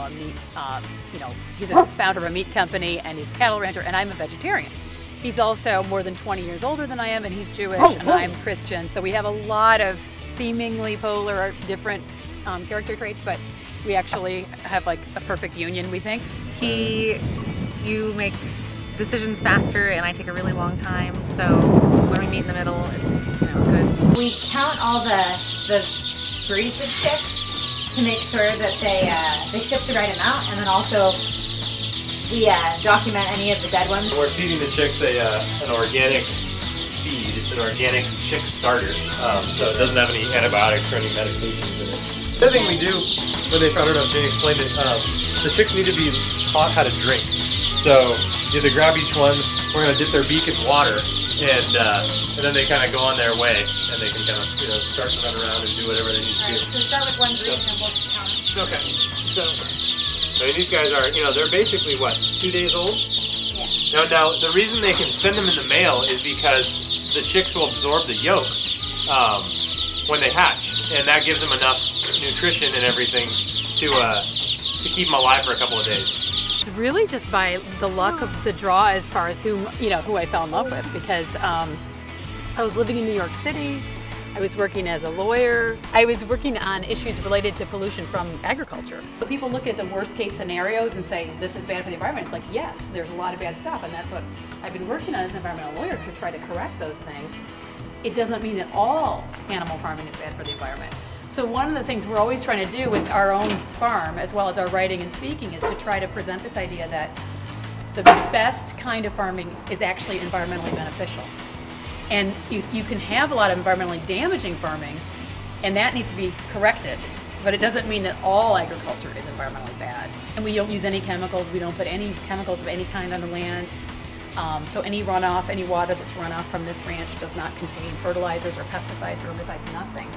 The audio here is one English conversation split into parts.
a meat, he's a founder of a meat company and he's a cattle rancher, and I'm a vegetarian. He's also more than 20 years older than I am, and he's Jewish, and I'm Christian. So we have a lot of seemingly polar, different character traits, but we actually have like a perfect union, we think. You make decisions faster, and I take a really long time. So when we meet in the middle, it's good. We count all the breeds of chicks to make sure that they ship the right amount, and then also we document any of the dead ones. We're feeding the chicks an organic feed. It's an organic chick starter, so it doesn't have any antibiotics or any medications in it. The other thing we do, I don't know if Jenny explained it, the chicks need to be taught how to drink. So you have to grab each one, we're going to dip their beak in water, and then they kind of go on their way, and they can kind of start to run around and do whatever they need to do. So start with one breed and then we'll count. Okay. So these guys are, they're basically what, 2 days old? Yeah. Now the reason they can send them in the mail is because the chicks will absorb the yolk when they hatch, and that gives them enough nutrition and everything to keep them alive for a couple of days. Really just by the luck of the draw as far as who I fell in love with, because I was living in New York City. I was working as a lawyer. I was working on issues related to pollution from agriculture. So people look at the worst case scenarios and say, this is bad for the environment. It's like, yes, there's a lot of bad stuff, and that's what I've been working on as an environmental lawyer, to try to correct those things. It doesn't mean that all animal farming is bad for the environment. So one of the things we're always trying to do with our own farm, as well as our writing and speaking, is to try to present this idea that the best kind of farming is actually environmentally beneficial. And you can have a lot of environmentally damaging farming, and that needs to be corrected. But it doesn't mean that all agriculture is environmentally bad. And we don't use any chemicals. We don't put any chemicals of any kind on the land. So any runoff, any water that's run off from this ranch does not contain fertilizers or pesticides or herbicides, nothing.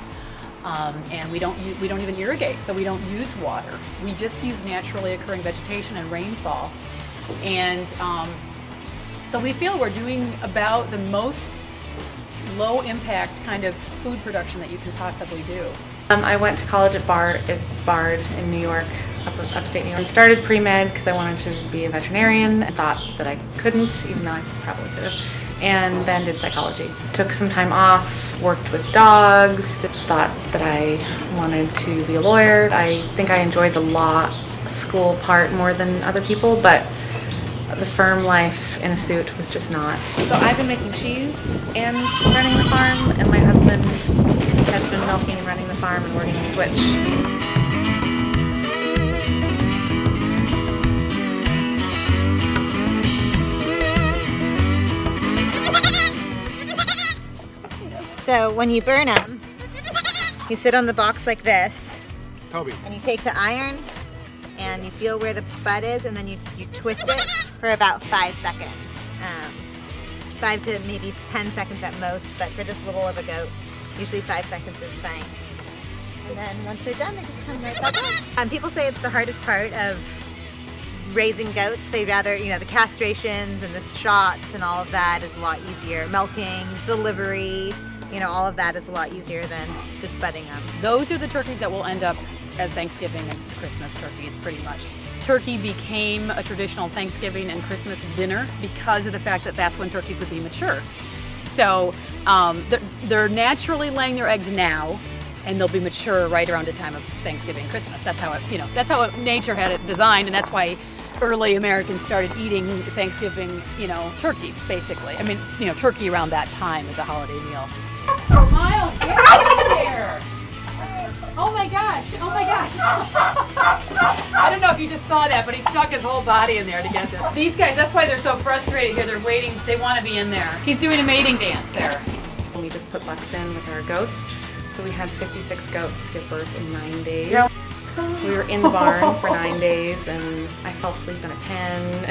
And we don't even irrigate, so we don't use water. We just use naturally occurring vegetation and rainfall. And so we feel we're doing about the most low impact kind of food production that you can possibly do. I went to college at Bard in New York, upstate New York. I started pre-med because I wanted to be a veterinarian. I thought that I couldn't, even though I probably could have. And then did psychology. Took some time off, worked with dogs, thought that I wanted to be a lawyer. I think I enjoyed the law school part more than other people, but the firm life in a suit was just not. So I've been making cheese and running the farm, and my husband has been milking and running the farm, and we're going to switch. So when you burn them, you sit on the box like this, Toby, and you take the iron and you feel where the butt is, and then you twist it for about 5 seconds. 5 to maybe 10 seconds at most, but for this little of a goat, usually 5 seconds is fine. And then once they're done, they just come right back out. People say it's the hardest part of raising goats. They'd rather, the castrations and the shots and all of that is a lot easier. Milking, delivery, all of that is a lot easier than just bedding them. Those are the turkeys that will end up as Thanksgiving and Christmas turkeys, pretty much. Turkey became a traditional Thanksgiving and Christmas dinner because of the fact that that's when turkeys would be mature. So they're naturally laying their eggs now, and they'll be mature right around the time of Thanksgiving and Christmas. That's how nature had it designed, and that's why early Americans started eating Thanksgiving, turkey, basically. I mean, turkey around that time is a holiday meal. Miles, get out of there! Oh my gosh, oh my gosh. I don't know if you just saw that, but he stuck his whole body in there to get this. These guys, that's why they're so frustrated here. They're waiting, they want to be in there. He's doing a mating dance there. We just put bucks in with our goats. So we had 56 goats give birth in 9 days. So we were in the barn for 9 days, and I fell asleep in a pen.